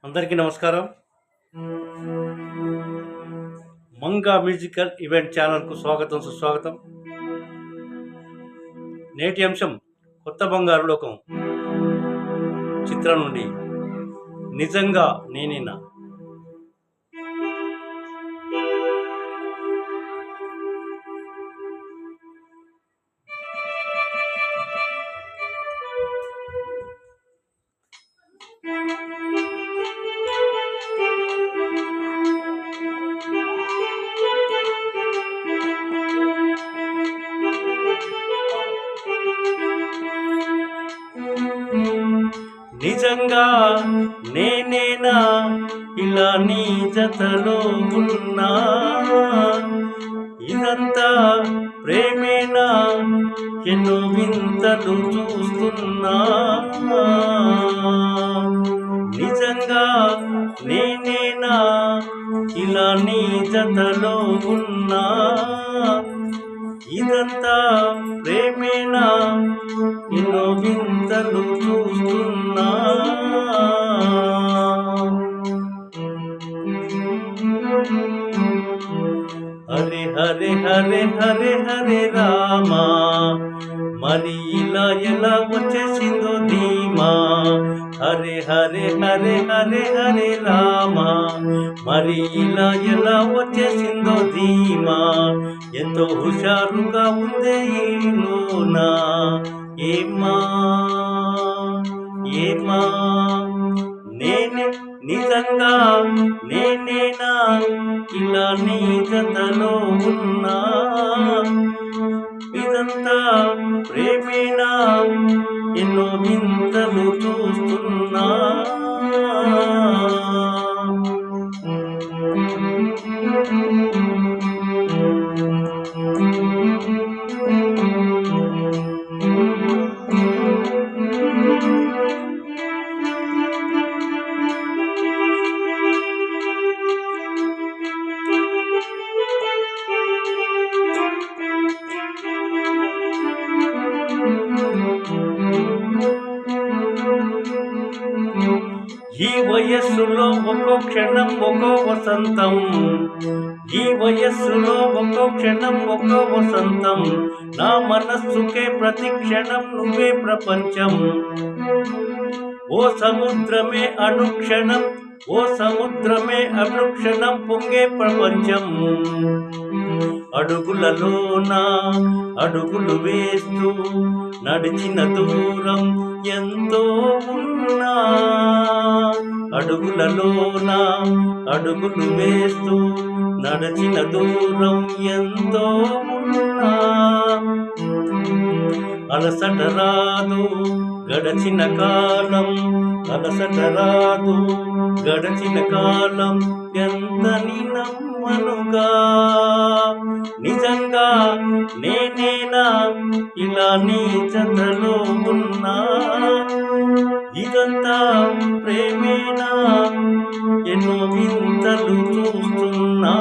అందరికీ నమస్కారం. Manga musical event ఛానల్కు స్వాగతం, సుస్వాగతం. నేటి అంశం కొత్త బంగారు లోకం చిత్రం నుండి నిజంగా నేనేనా. నిజంగా నేనేనా ఇలా నీ జతలో ఉన్నా, ఇదంతా ప్రేమేనా ఎన్నో వింతలు చూస్తున్నా. నిజంగా నేనేనా ఇలా నీ జతలో ఉన్నా, ఇదంతా ప్రేమేనా ఎన్నో వింతలు చూస్తున్నా. హరే హరే హరే హరే హరే రామా, మరి ఇలా ఎలా వచ్చేసిందో ధీమా. హరే హరే హరే హరే హరే రామా, మరి ఇలా ఎలా వచ్చేసిందో ధీమా. ఎంతో హుషారుగా ఉందే ఈలోనా, ఏమా ఏమా. నేనే నిజంగా నేనేనా ఇలా నీ జతలో ఉన్నా, ఇదంతా ప్రేమేనా ఎన్నో వింతలు చూస్తున్నా. ఈ వయస్సులో ఒక్కో క్షణం ఒక్కో వసంతం, ఈ వయస్సులో ఒక్కో క్షణం ఒక్కో వసంతం. నా మనస్సుకే ప్రతి క్షణం నువ్వే ప్రపంచం. ఓ సముద్రమే అనుక్షణం, ఓ సముద్రమే అనుక్షణం పొంగే ప్రపంచం. అడుగులలోన అడుగులు వేస్తూ నడిచిన దూరం ఎంతో ఉన్నా, అడుగులలోన అడుగులు వేస్తూ నడిచిన దూరం ఎంతో ఉన్నా. అలసట రాదు గడచిన కాలం, అలసట రాదు గడచిన కాలం ఎంతని నమ్మనుగా. నిజంగా నేనేనా ఇలా నీ జతలో ఉన్నా, ఇదంతా ప్రేమేనా ఎన్నో వింతలు చూస్తున్నా.